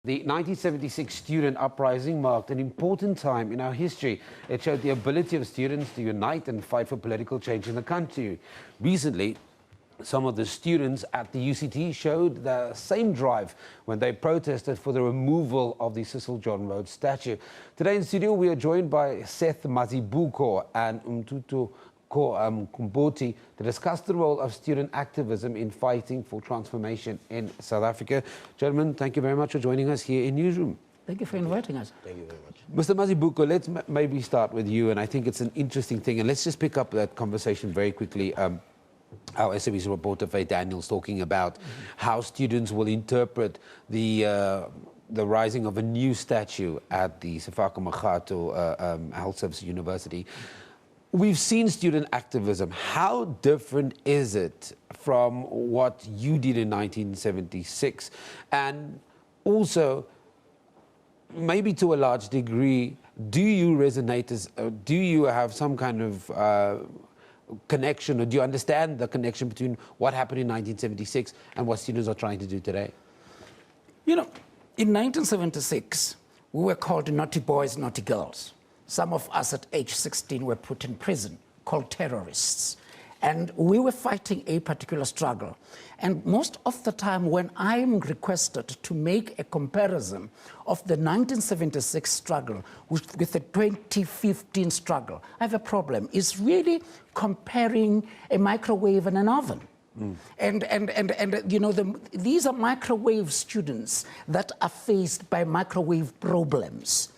The 1976 student uprising marked an important time in our history. It showed the ability of students to unite and fight for political change in the country. Recently, some of the students at the UCT showed the same drive when they protested for the removal of the Cecil John Rhodes statue. Today in studio, we are joined by Seth Mazibuko and Ntuthuko Mkhombothi to discuss the role of student activism in fighting for transformation in South Africa. Gentlemen, thank you very much for joining us here in Newsroom. Thank you for inviting us. Thank you very much. Mr. Mazibuko, let's maybe start with you, and I think it's an interesting thing, and let's just pick up that conversation very quickly. Our SABC reporter, Faye Daniels, talking about how students will interpret the rising of a new statue at the Ntuthuko Mkhombothi Health Services University. We've seen student activism. How different is it from what you did in 1976? And also, maybe to a large degree, do you resonate as, do you have some kind of connection, or do you understand the connection between what happened in 1976 and what students are trying to do today? You know, in 1976, we were called naughty boys, naughty girls. Some of us at age 16 were put in prison, called terrorists. And we were fighting a particular struggle. And most of the time when I'm requested to make a comparison of the 1976 struggle with the 2015 struggle, I have a problem. It's really comparing a microwave and an oven. And you know, these are microwave students that are faced by microwave problems.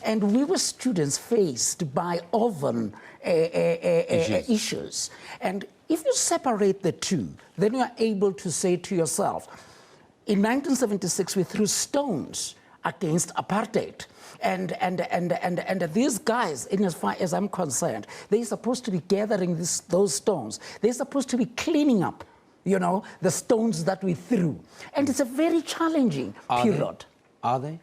And we were students faced by oven issues. And if you separate the two, then you are able to say to yourself, in 1976 we threw stones against apartheid. And these guys, in as far as I'm concerned, they're supposed to be gathering those stones. They're supposed to be cleaning up, you know, the stones that we threw. And it's a very challenging period. Are they?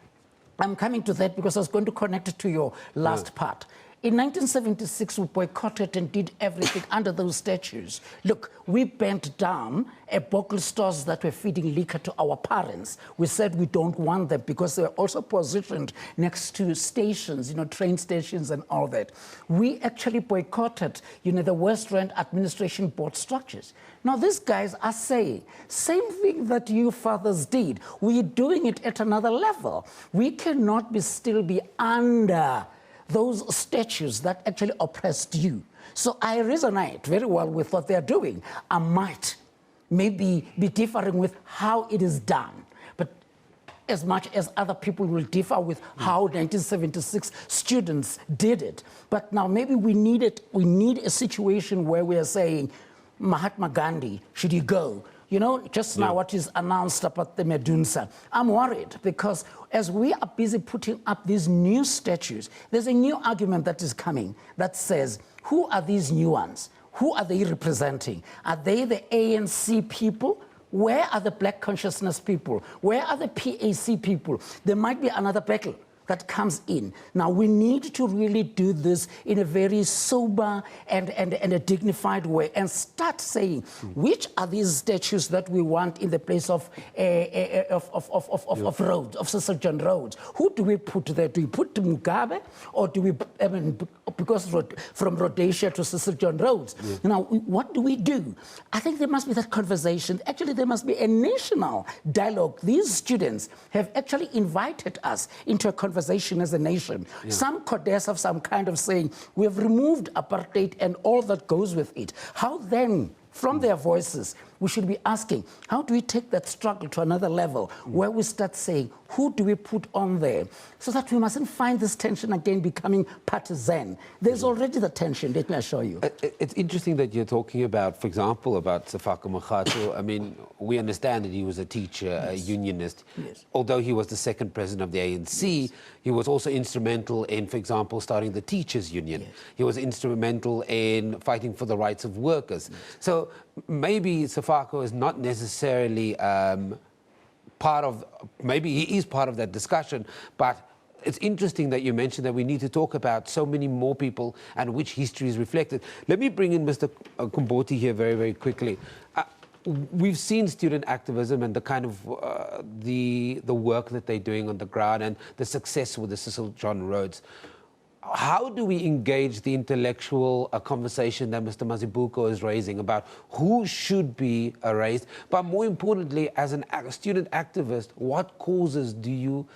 I'm coming to that because I was going to connect it to your last part. In 1976, we boycotted and did everything under those statues. Look, we bent down bottle stores that were feeding liquor to our parents. We said we don't want them because they were also positioned next to stations, you know, train stations and all that. We actually boycotted, you know, the West Rand Administration Board structures. Now, these guys are saying, same thing that you fathers did. We're doing it at another level. We cannot still be under those statues that actually oppressed you. So I resonate very well with what they're doing. I might maybe be differing with how it is done, but as much as other people will differ with how 1976 students did it. But now maybe we need a situation where we are saying, Mahatma Gandhi, should he go? You know, just now what is announced about the Medusa. I'm worried because as we are busy putting up these new statues, there's a new argument that is coming that says, who are these new ones? Who are they representing? Are they the ANC people? Where are the Black consciousness people? Where are the PAC people? There might be another battle that comes in. Now, we need to really do this in a very sober and a dignified way and start saying, which are these statues that we want in the place of Rhodes, of Cecil John Rhodes? Who do we put there? Do we put Mugabe, or do we, I mean, because from Rhodesia to Cecil John Rhodes? Now, what do we do? I think there must be that conversation. Actually, there must be a national dialogue. These students have actually invited us into a conversation as a nation. Some codes have some kind of saying, we have removed apartheid and all that goes with it. How then, from their voices, we should be asking, how do we take that struggle to another level where we start saying, who do we put on there? So that we mustn't find this tension again becoming partisan. There's already the tension, let me assure you. It's interesting that you're talking about, for example, about Ntuthuko Mkhombothi. I mean, we understand that he was a teacher, a unionist. Although he was the second president of the ANC, he was also instrumental in, for example, starting the teachers' union. He was instrumental in fighting for the rights of workers. So maybe Ntuthuko is not necessarily part of, maybe he is part of that discussion, but it's interesting that you mentioned that we need to talk about so many more people and which history is reflected. Let me bring in Mr. Mkhombothi here very, very quickly. we've seen student activism and the kind of the work that they're doing on the ground and the success with the Cecil John Rhodes. How do we engage the intellectual conversation that Mr. Mazibuko is raising about who should be erased? But more importantly, as a student activist, what causes do you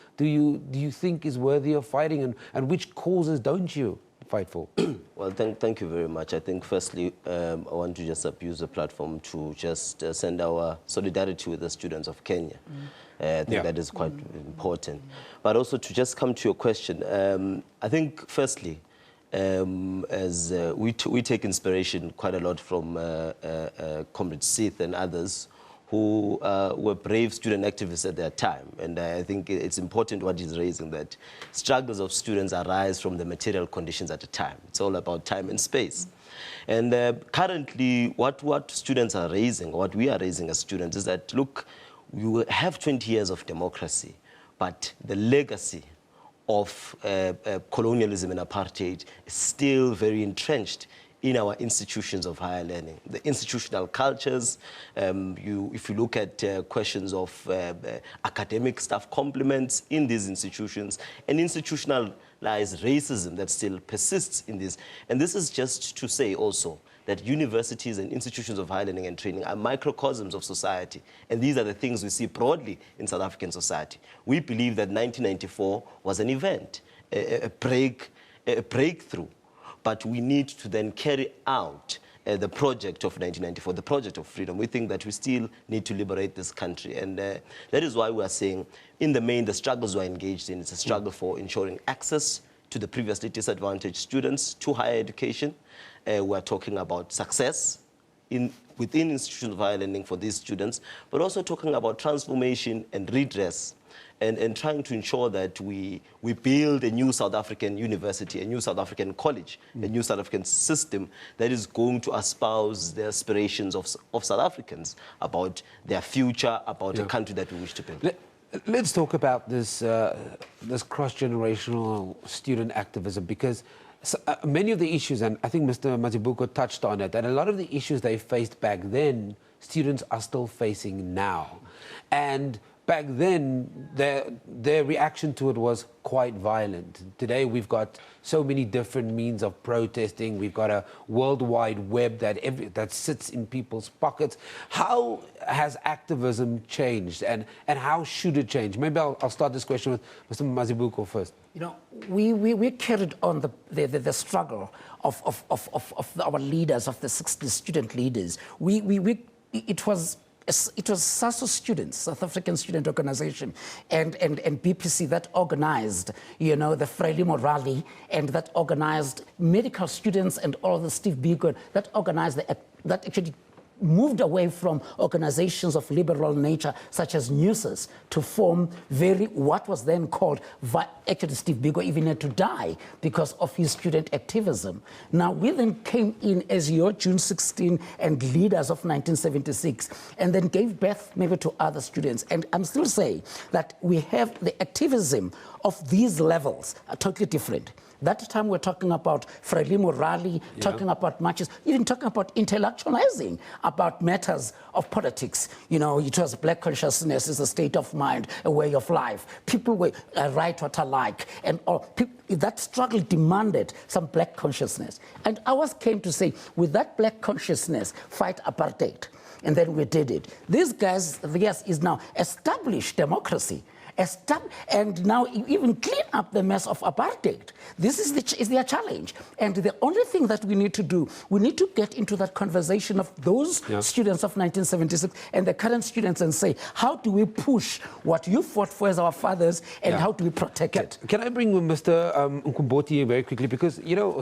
think is worthy of fighting, and which causes don't you fight for? Well, thank you very much. I think firstly, I want to just abuse the platform to just send our solidarity with the students of Kenya. I think that is quite important. But also to just come to your question, I think firstly, as we take inspiration quite a lot from Comrade Seth and others who were brave student activists at their time. And I think it's important what he's raising, that struggles of students arise from the material conditions at a time. It's all about time and space. And currently, what students are raising, what we are raising as students, is that, look, you have 20 years of democracy, but the legacy of colonialism and apartheid is still very entrenched in our institutions of higher learning. The institutional cultures, if you look at questions of academic staff complements in these institutions, and institutionalized racism that still persists in this. And this is just to say also that universities and institutions of higher learning and training are microcosms of society. And these are the things we see broadly in South African society. We believe that 1994 was an event, a breakthrough. But we need to then carry out the project of 1994, the project of freedom. We think that we still need to liberate this country. And that is why we are saying, in the main, the struggles we're engaged in, it's a struggle for ensuring access to the previously disadvantaged students to higher education. We're talking about success within institutions of higher learning for these students, but also talking about transformation and redress, and trying to ensure that we build a new South African university, a new South African college, a new South African system that is going to espouse the aspirations of South Africans about their future, about a country that we wish to build. Let's talk about this, this cross-generational student activism, because many of the issues, and I think Mr. Mazibuko touched on it, and a lot of the issues they faced back then, students are still facing now. And back then, their reaction to it was quite violent. Today, we've got so many different means of protesting. We've got a worldwide web that sits in people's pockets. How has activism changed, and how should it change? Maybe I'll start this question with Mr. Mazibuko first. You know, we carried on the struggle of our leaders, of the 60 student leaders. It was SASO students, South African Student Organization, and BPC that organized, you know, the Frelimo rally, and that organized medical students and all the Steve Biko, that organized that actually moved away from organizations of liberal nature, such as Newsroom, to form what was then called, actually Steve Biko even had to die because of his student activism. Now, we then came in as your June 16 and leaders of 1976, and then gave birth maybe to other students. And I'm still saying that we have the activism of these levels are totally different. That time we're talking about Frelimo rally, talking about marches, even talking about intellectualizing about matters of politics. You know, it was black consciousness is a state of mind, a way of life. People were right what alike, and all. That struggle demanded some black consciousness. And ours came to say, with that black consciousness, fight apartheid. And then we did it. These guys, yes, is now established democracy. And now even clean up the mess of apartheid. This is their challenge. And the only thing that we need to do, we need to get into that conversation of those students of 1976 and the current students and say, how do we push what you fought for as our fathers, and how do we protect it? Can I bring Mr. Mkhombothi very quickly? Because, you know,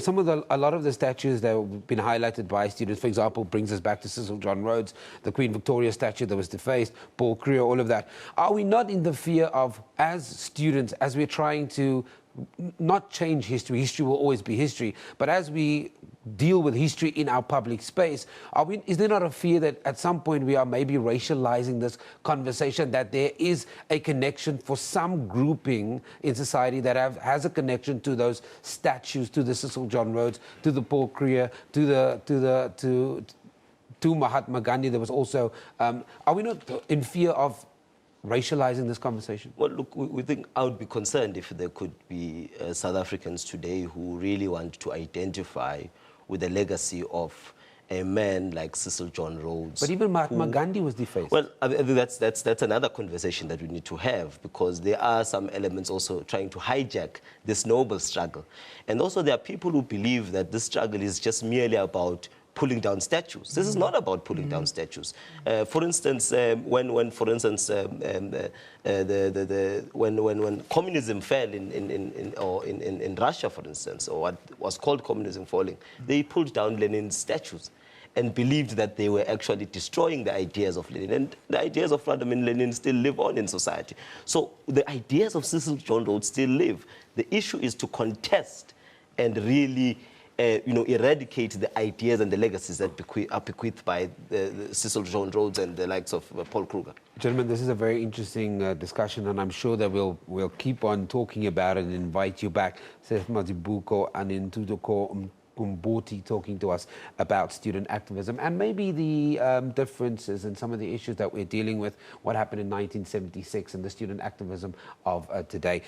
a lot of the statues that have been highlighted by students, for example, brings us back to Cecil John Rhodes, the Queen Victoria statue that was defaced, Paul Kruger, all of that. Are we not in the fear of, as students, as we're trying to not change history, history will always be history, but as we deal with history in our public space, is there not a fear that at some point we are maybe racializing this conversation, that there is a connection for some grouping in society that has a connection to those statues, to the Cecil John Rhodes, to the Paul Kruger, to to Mahatma Gandhi. There was also, are we not in fear of racializing this conversation? Well, look, we think I would be concerned if there could be South Africans today who really want to identify with the legacy of a man like Cecil John Rhodes. But even Mahatma Gandhi was defaced. Well, I think that's another conversation that we need to have, because there are some elements also trying to hijack this noble struggle. And also there are people who believe that this struggle is just merely about pulling down statues. This is not about pulling down statues. For instance, when communism fell in Russia, for instance, or what was called communism falling, they pulled down Lenin's statues and believed that they were actually destroying the ideas of Lenin. And the ideas of Vladimir Lenin still live on in society. So the ideas of Cecil John Rhodes still live. The issue is to contest and really eradicate the ideas and the legacies that are bequeathed by Cecil John Rhodes and the likes of Paul Kruger. Gentlemen, this is a very interesting discussion, and I'm sure that we'll keep on talking about it and invite you back. Seth Mazibuko and Ntuthuko Mkhombothi talking to us about student activism and maybe the differences and some of the issues that we're dealing with, what happened in 1976 and the student activism of today.